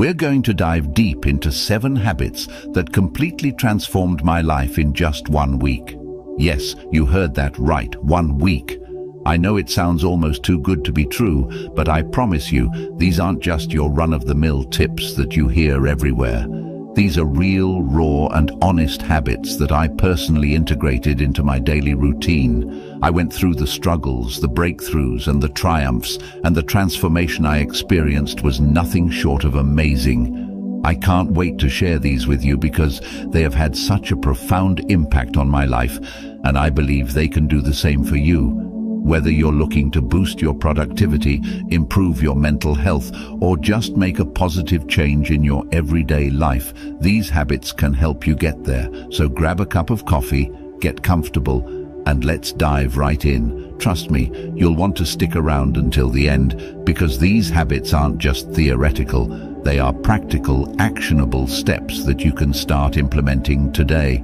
We're going to dive deep into 7 habits that completely transformed my life in just 1 week. Yes, you heard that right, 1 week. I know it sounds almost too good to be true, but I promise you, these aren't just your run-of-the-mill tips that you hear everywhere. These are real, raw and honest habits that I personally integrated into my daily routine. I went through the struggles, the breakthroughs and the triumphs, and the transformation I experienced was nothing short of amazing. I can't wait to share these with you because they have had such a profound impact on my life, and I believe they can do the same for you. Whether you're looking to boost your productivity, improve your mental health, or just make a positive change in your everyday life, these habits can help you get there. So grab a cup of coffee, get comfortable, and let's dive right in. Trust me, you'll want to stick around until the end, because these habits aren't just theoretical. They are practical, actionable steps that you can start implementing today.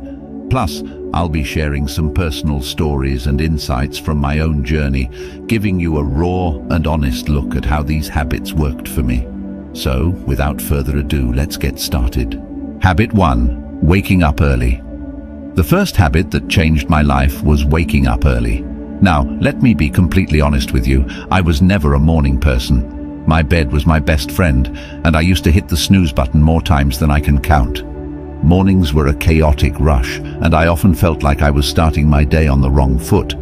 Plus, I'll be sharing some personal stories and insights from my own journey, giving you a raw and honest look at how these habits worked for me. So, without further ado, let's get started. Habit 1. Waking up early. The first habit that changed my life was waking up early. Now, let me be completely honest with you, I was never a morning person. My bed was my best friend, and I used to hit the snooze button more times than I can count. Mornings were a chaotic rush, and I often felt like I was starting my day on the wrong foot.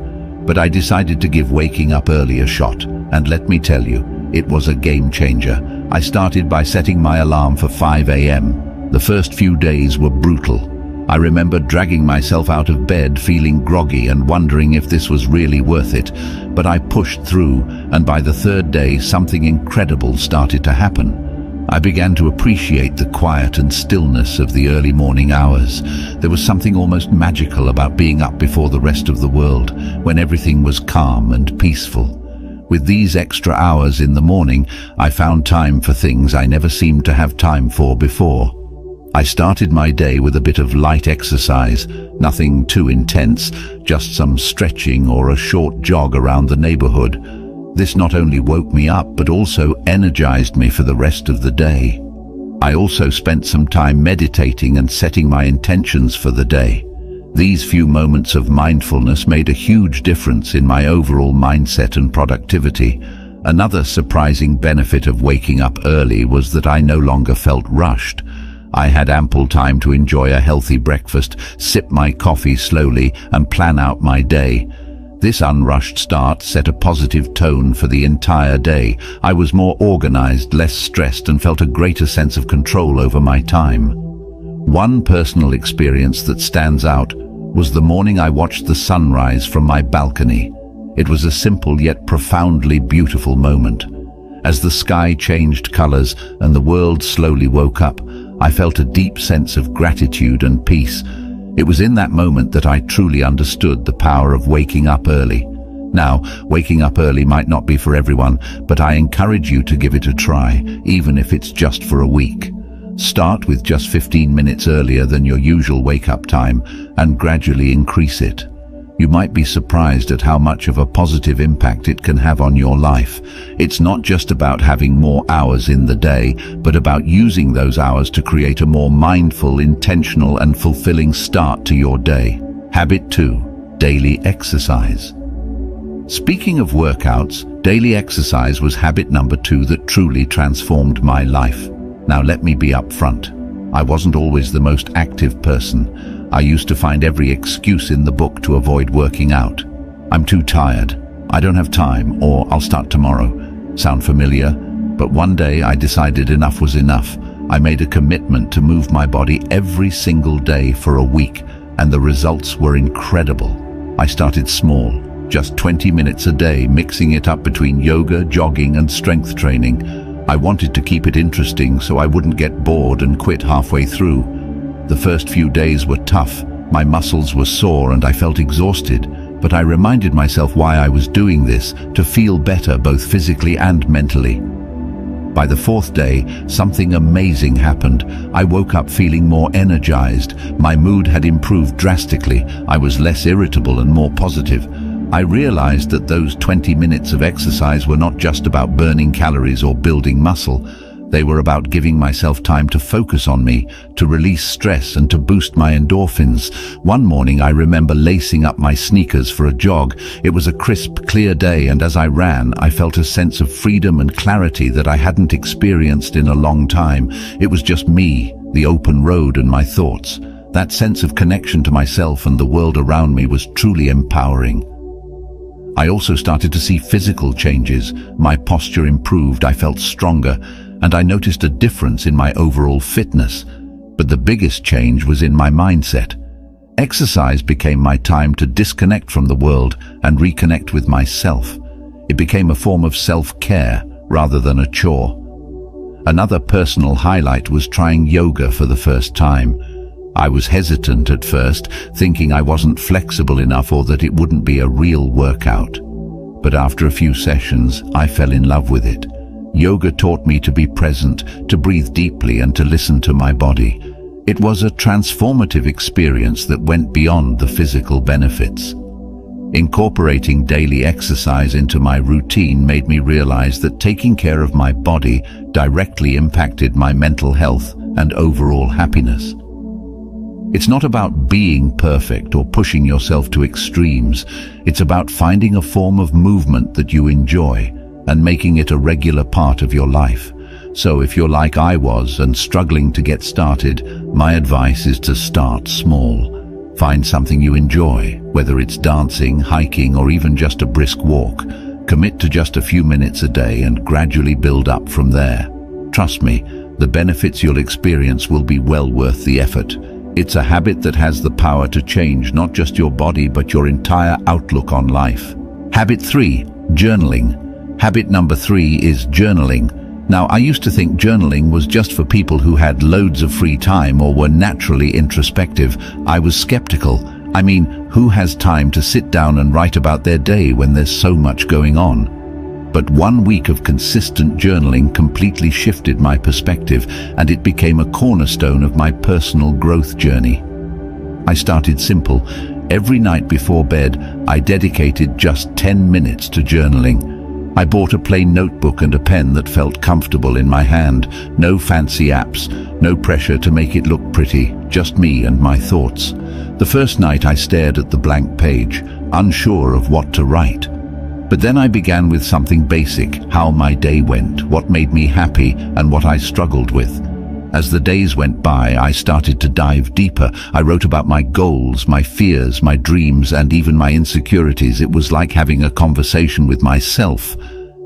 But I decided to give waking up early a shot, and let me tell you, it was a game changer. I started by setting my alarm for 5 a.m. The first few days were brutal. I remember dragging myself out of bed feeling groggy and wondering if this was really worth it. But I pushed through, and by the 3rd day, something incredible started to happen. I began to appreciate the quiet and stillness of the early morning hours. There was something almost magical about being up before the rest of the world, when everything was calm and peaceful. With these extra hours in the morning, I found time for things I never seemed to have time for before. I started my day with a bit of light exercise, nothing too intense, just some stretching or a short jog around the neighborhood. This not only woke me up, but also energized me for the rest of the day. I also spent some time meditating and setting my intentions for the day. These few moments of mindfulness made a huge difference in my overall mindset and productivity. Another surprising benefit of waking up early was that I no longer felt rushed. I had ample time to enjoy a healthy breakfast, sip my coffee slowly, and plan out my day. This unrushed start set a positive tone for the entire day. I was more organized, less stressed, and felt a greater sense of control over my time. One personal experience that stands out was the morning I watched the sunrise from my balcony. It was a simple yet profoundly beautiful moment. As the sky changed colors and the world slowly woke up, I felt a deep sense of gratitude and peace. It was in that moment that I truly understood the power of waking up early. Now, waking up early might not be for everyone, but I encourage you to give it a try, even if it's just for a week. Start with just 15 minutes earlier than your usual wake-up time and gradually increase it. You might be surprised at how much of a positive impact it can have on your life. It's not just about having more hours in the day, but about using those hours to create a more mindful, intentional, and fulfilling start to your day. Habit 2. Daily exercise. Speaking of workouts, daily exercise was habit number 2 that truly transformed my life. Now let me be upfront. I wasn't always the most active person. I used to find every excuse in the book to avoid working out. I'm too tired, I don't have time, or I'll start tomorrow. Sound familiar? But one day I decided enough was enough. I made a commitment to move my body every single day for a week, and the results were incredible. I started small, just 20 minutes a day, mixing it up between yoga, jogging, and strength training. I wanted to keep it interesting so I wouldn't get bored and quit halfway through. The first few days were tough. My muscles were sore and I felt exhausted, but I reminded myself why I was doing this, to feel better both physically and mentally. By the 4th day, something amazing happened. I woke up feeling more energized. My mood had improved drastically. I was less irritable and more positive. I realized that those 20 minutes of exercise were not just about burning calories or building muscle. They were about giving myself time to focus on me, to release stress and to boost my endorphins. One morning I remember lacing up my sneakers for a jog. It was a crisp, clear day, and as I ran, I felt a sense of freedom and clarity that I hadn't experienced in a long time. It was just me, the open road, and my thoughts. That sense of connection to myself and the world around me was truly empowering. I also started to see physical changes. My posture improved, I felt stronger, and I noticed a difference in my overall fitness. But the biggest change was in my mindset. Exercise became my time to disconnect from the world and reconnect with myself. It became a form of self-care rather than a chore. Another personal highlight was trying yoga for the first time. I was hesitant at first, thinking I wasn't flexible enough or that it wouldn't be a real workout. But after a few sessions, I fell in love with it. Yoga taught me to be present, to breathe deeply, and to listen to my body. It was a transformative experience that went beyond the physical benefits. Incorporating daily exercise into my routine made me realize that taking care of my body directly impacted my mental health and overall happiness. It's not about being perfect or pushing yourself to extremes. It's about finding a form of movement that you enjoy and making it a regular part of your life. So if you're like I was and struggling to get started, my advice is to start small. Find something you enjoy, whether it's dancing, hiking, or even just a brisk walk. Commit to just a few minutes a day and gradually build up from there. Trust me, the benefits you'll experience will be well worth the effort. It's a habit that has the power to change not just your body but your entire outlook on life. Habit 3, journaling. Habit number 3 is journaling. Now, I used to think journaling was just for people who had loads of free time or were naturally introspective. I was skeptical. I mean, who has time to sit down and write about their day when there's so much going on? But 1 week of consistent journaling completely shifted my perspective, and it became a cornerstone of my personal growth journey. I started simple. Every night before bed, I dedicated just 10 minutes to journaling. I bought a plain notebook and a pen that felt comfortable in my hand. No fancy apps, no pressure to make it look pretty, just me and my thoughts. The first night I stared at the blank page, unsure of what to write. But then I began with something basic: how my day went, what made me happy, and what I struggled with. As the days went by, I started to dive deeper. I wrote about my goals, my fears, my dreams, and even my insecurities. It was like having a conversation with myself.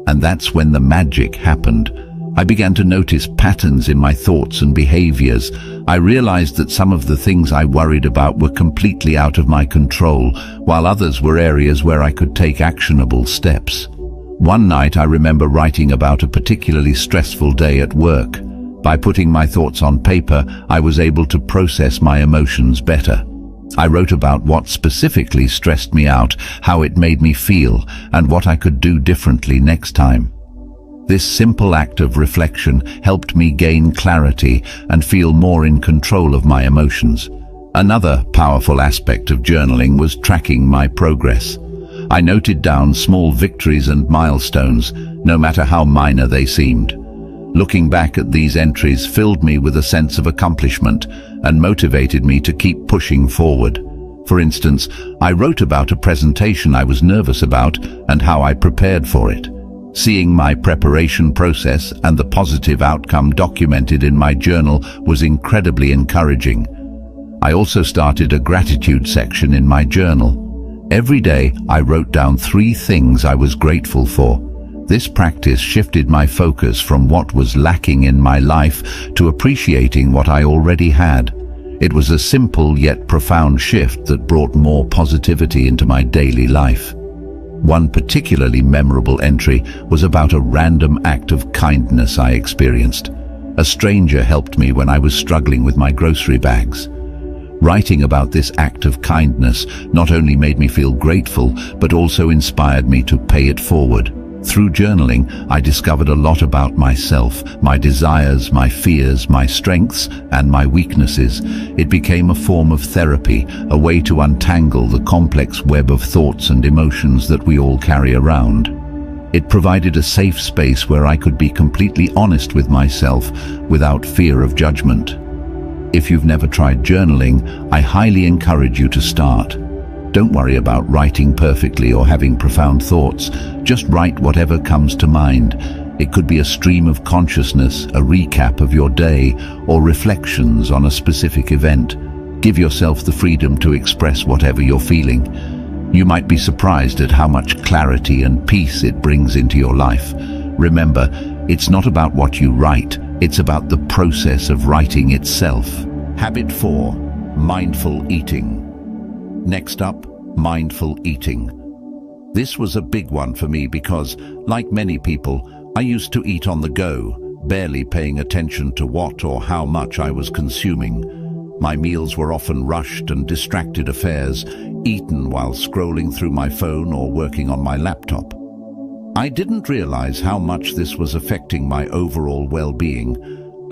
And that's when the magic happened. I began to notice patterns in my thoughts and behaviors. I realized that some of the things I worried about were completely out of my control, while others were areas where I could take actionable steps. One night I remember writing about a particularly stressful day at work. By putting my thoughts on paper, I was able to process my emotions better. I wrote about what specifically stressed me out, how it made me feel, and what I could do differently next time. This simple act of reflection helped me gain clarity and feel more in control of my emotions. Another powerful aspect of journaling was tracking my progress. I noted down small victories and milestones, no matter how minor they seemed. Looking back at these entries filled me with a sense of accomplishment and motivated me to keep pushing forward. For instance, I wrote about a presentation I was nervous about and how I prepared for it. Seeing my preparation process and the positive outcome documented in my journal was incredibly encouraging. I also started a gratitude section in my journal. Every day, I wrote down 3 things I was grateful for. This practice shifted my focus from what was lacking in my life to appreciating what I already had. It was a simple yet profound shift that brought more positivity into my daily life. One particularly memorable entry was about a random act of kindness I experienced. A stranger helped me when I was struggling with my grocery bags. Writing about this act of kindness not only made me feel grateful, but also inspired me to pay it forward. Through journaling, I discovered a lot about myself, my desires, my fears, my strengths, and my weaknesses. It became a form of therapy, a way to untangle the complex web of thoughts and emotions that we all carry around. It provided a safe space where I could be completely honest with myself without fear of judgment. If you've never tried journaling, I highly encourage you to start. Don't worry about writing perfectly or having profound thoughts. Just write whatever comes to mind. It could be a stream of consciousness, a recap of your day, or reflections on a specific event. Give yourself the freedom to express whatever you're feeling. You might be surprised at how much clarity and peace it brings into your life. Remember, it's not about what you write, it's about the process of writing itself. Habit 4. Mindful eating. Next up, mindful eating. This was a big one for me because, like many people, I used to eat on the go, barely paying attention to what or how much I was consuming. My meals were often rushed and distracted affairs, eaten while scrolling through my phone or working on my laptop. I didn't realize how much this was affecting my overall well-being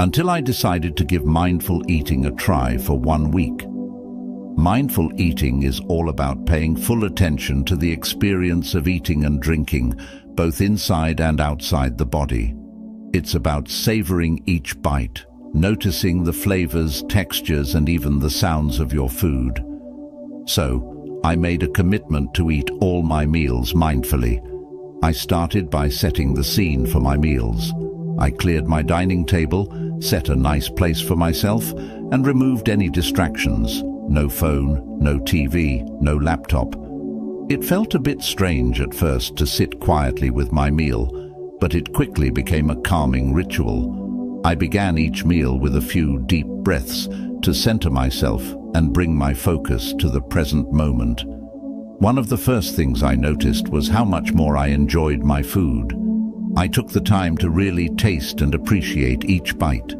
until I decided to give mindful eating a try for 1 week. Mindful eating is all about paying full attention to the experience of eating and drinking, both inside and outside the body. It's about savoring each bite, noticing the flavors, textures, and even the sounds of your food. So, I made a commitment to eat all my meals mindfully. I started by setting the scene for my meals. I cleared my dining table, set a nice place for myself, and removed any distractions. No phone, no TV, no laptop. It felt a bit strange at first to sit quietly with my meal, but it quickly became a calming ritual. I began each meal with a few deep breaths to center myself and bring my focus to the present moment. One of the first things I noticed was how much more I enjoyed my food. I took the time to really taste and appreciate each bite.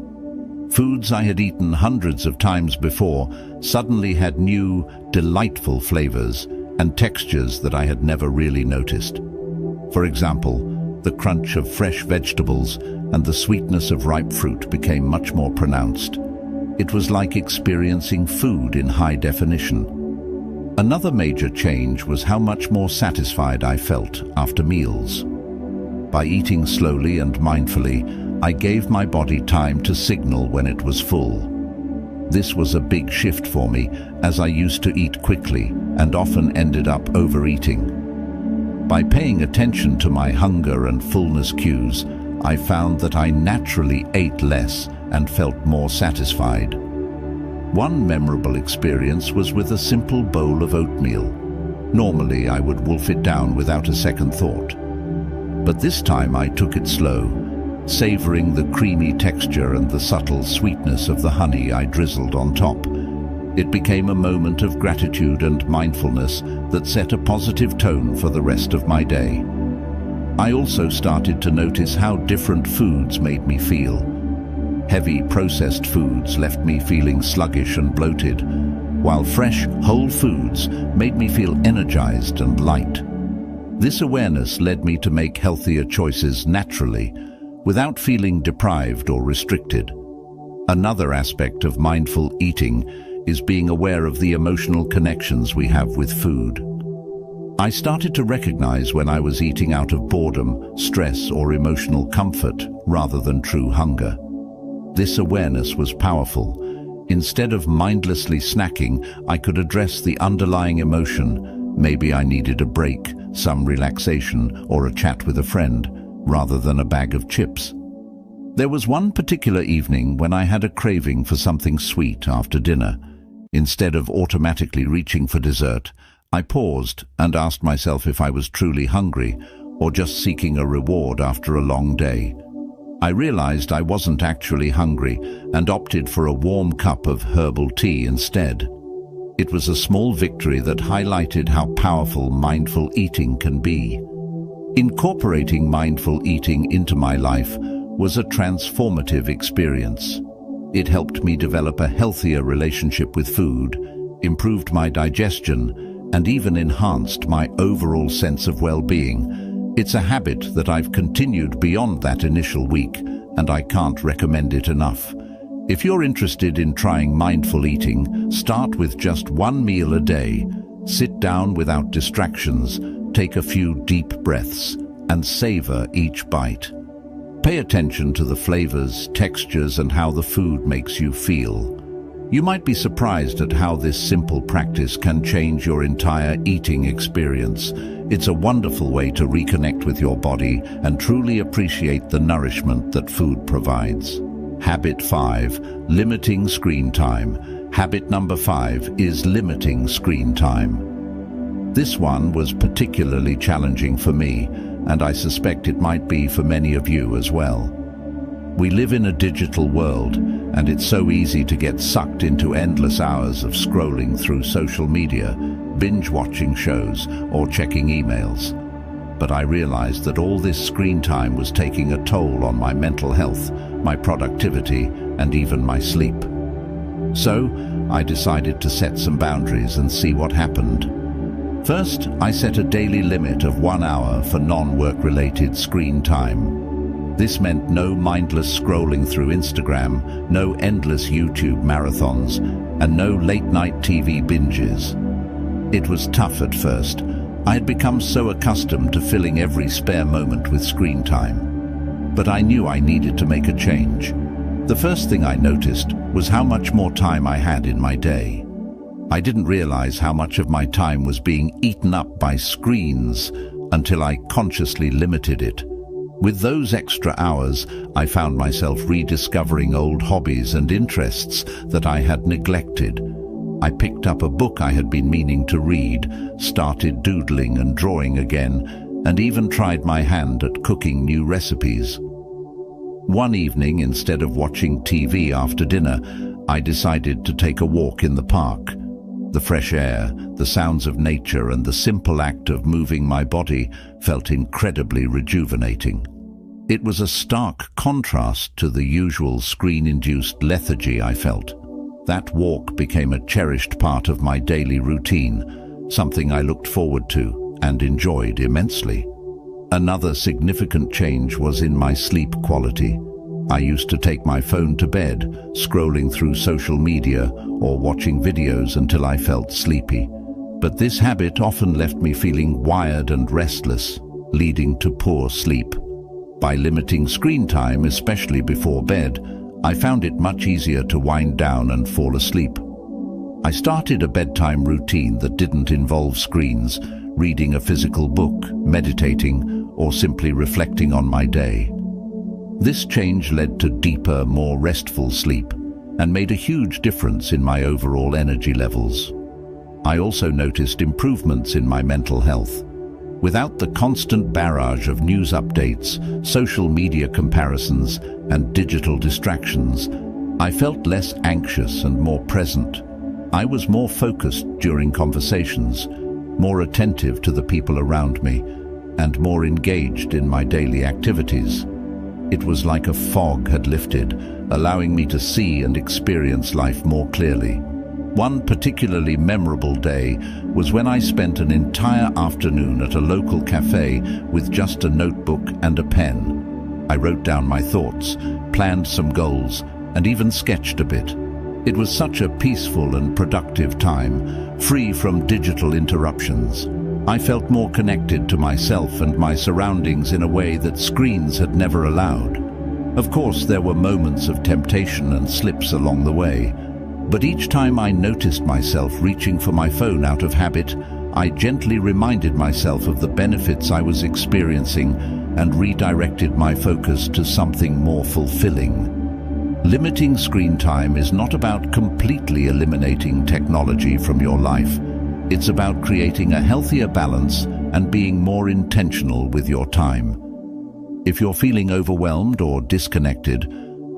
Foods I had eaten hundreds of times before suddenly had new, delightful flavors and textures that I had never really noticed. For example, the crunch of fresh vegetables and the sweetness of ripe fruit became much more pronounced. It was like experiencing food in high definition. Another major change was how much more satisfied I felt after meals. By eating slowly and mindfully, I gave my body time to signal when it was full. This was a big shift for me, as I used to eat quickly and often ended up overeating. By paying attention to my hunger and fullness cues, I found that I naturally ate less and felt more satisfied. One memorable experience was with a simple bowl of oatmeal. Normally, I would wolf it down without a second thought. But this time I took it slow, savoring the creamy texture and the subtle sweetness of the honey I drizzled on top. It became a moment of gratitude and mindfulness that set a positive tone for the rest of my day. I also started to notice how different foods made me feel. Heavy processed foods left me feeling sluggish and bloated, while fresh, whole foods made me feel energized and light. This awareness led me to make healthier choices naturally, without feeling deprived or restricted. Another aspect of mindful eating is being aware of the emotional connections we have with food. I started to recognize when I was eating out of boredom, stress, or emotional comfort rather than true hunger. This awareness was powerful. Instead of mindlessly snacking, I could address the underlying emotion. Maybe I needed a break, some relaxation, or a chat with a friend, rather than a bag of chips. There was one particular evening when I had a craving for something sweet after dinner. Instead of automatically reaching for dessert, I paused and asked myself if I was truly hungry or just seeking a reward after a long day. I realized I wasn't actually hungry and opted for a warm cup of herbal tea instead. It was a small victory that highlighted how powerful mindful eating can be. Incorporating mindful eating into my life was a transformative experience. It helped me develop a healthier relationship with food, improved my digestion, and even enhanced my overall sense of well-being. It's a habit that I've continued beyond that initial week, and I can't recommend it enough. If you're interested in trying mindful eating, start with just one meal a day. Sit down without distractions, take a few deep breaths, and savor each bite. Pay attention to the flavors, textures, and how the food makes you feel. You might be surprised at how this simple practice can change your entire eating experience. It's a wonderful way to reconnect with your body and truly appreciate the nourishment that food provides. Habit 5. Limiting screen time. Habit number 5 is limiting screen time. This one was particularly challenging for me, and I suspect it might be for many of you as well. We live in a digital world, and it's so easy to get sucked into endless hours of scrolling through social media, binge-watching shows, or checking emails. But I realized that all this screen time was taking a toll on my mental health, my productivity, and even my sleep. So, I decided to set some boundaries and see what happened. First, I set a daily limit of 1 hour for non-work-related screen time. This meant no mindless scrolling through Instagram, no endless YouTube marathons, and no late-night TV binges. It was tough at first. I had become so accustomed to filling every spare moment with screen time. But I knew I needed to make a change. The first thing I noticed was how much more time I had in my day. I didn't realize how much of my time was being eaten up by screens until I consciously limited it. With those extra hours, I found myself rediscovering old hobbies and interests that I had neglected. I picked up a book I had been meaning to read, started doodling and drawing again, and even tried my hand at cooking new recipes. One evening, instead of watching TV after dinner, I decided to take a walk in the park. The fresh air, the sounds of nature, and the simple act of moving my body felt incredibly rejuvenating. It was a stark contrast to the usual screen-induced lethargy I felt. That walk became a cherished part of my daily routine, something I looked forward to and enjoyed immensely. Another significant change was in my sleep quality. I used to take my phone to bed, scrolling through social media or watching videos until I felt sleepy. But this habit often left me feeling wired and restless, leading to poor sleep. By limiting screen time, especially before bed, I found it much easier to wind down and fall asleep. I started a bedtime routine that didn't involve screens, reading a physical book, meditating, or simply reflecting on my day. This change led to deeper, more restful sleep and made a huge difference in my overall energy levels. I also noticed improvements in my mental health. Without the constant barrage of news updates, social media comparisons, and digital distractions, I felt less anxious and more present. I was more focused during conversations, more attentive to the people around me, and more engaged in my daily activities. It was like a fog had lifted, allowing me to see and experience life more clearly. One particularly memorable day was when I spent an entire afternoon at a local cafe with just a notebook and a pen. I wrote down my thoughts, planned some goals, and even sketched a bit. It was such a peaceful and productive time, free from digital interruptions. I felt more connected to myself and my surroundings in a way that screens had never allowed. Of course, there were moments of temptation and slips along the way, but each time I noticed myself reaching for my phone out of habit, I gently reminded myself of the benefits I was experiencing and redirected my focus to something more fulfilling. Limiting screen time is not about completely eliminating technology from your life. It's about creating a healthier balance and being more intentional with your time. If you're feeling overwhelmed or disconnected,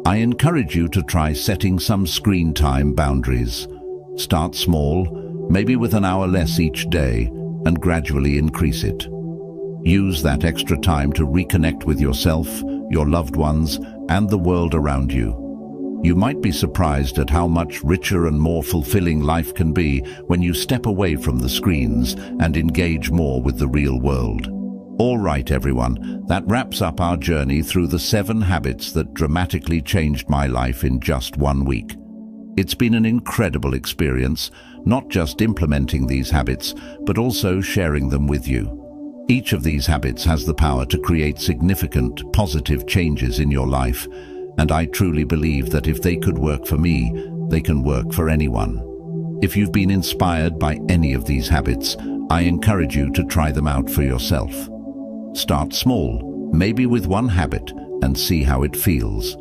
I encourage you to try setting some screen time boundaries. Start small, maybe with an hour less each day, and gradually increase it. Use that extra time to reconnect with yourself, your loved ones, and the world around you. You might be surprised at how much richer and more fulfilling life can be when you step away from the screens and engage more with the real world. All right, everyone, that wraps up our journey through the 7 habits that dramatically changed my life in just 1 week. It's been an incredible experience, not just implementing these habits, but also sharing them with you. Each of these habits has the power to create significant, positive changes in your life, and I truly believe that if they could work for me, they can work for anyone. If you've been inspired by any of these habits, I encourage you to try them out for yourself. Start small, maybe with one habit, and see how it feels.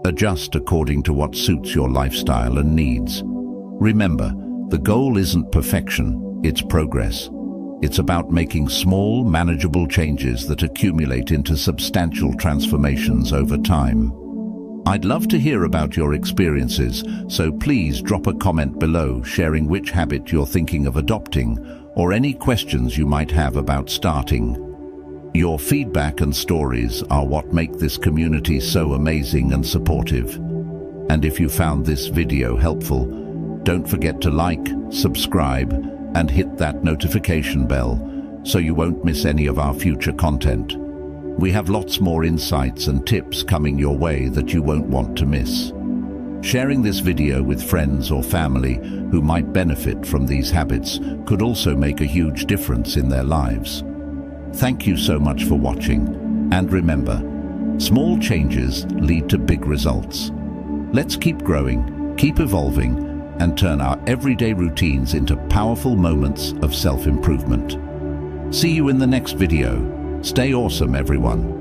Adjust according to what suits your lifestyle and needs. Remember, the goal isn't perfection, it's progress. It's about making small, manageable changes that accumulate into substantial transformations over time. I'd love to hear about your experiences, so please drop a comment below sharing which habit you're thinking of adopting or any questions you might have about starting. Your feedback and stories are what make this community so amazing and supportive. And if you found this video helpful, don't forget to like, subscribe, and hit that notification bell so you won't miss any of our future content. We have lots more insights and tips coming your way that you won't want to miss. Sharing this video with friends or family who might benefit from these habits could also make a huge difference in their lives. Thank you so much for watching, and remember, small changes lead to big results. Let's keep growing, keep evolving, and turn our everyday routines into powerful moments of self-improvement. See you in the next video. Stay awesome, everyone.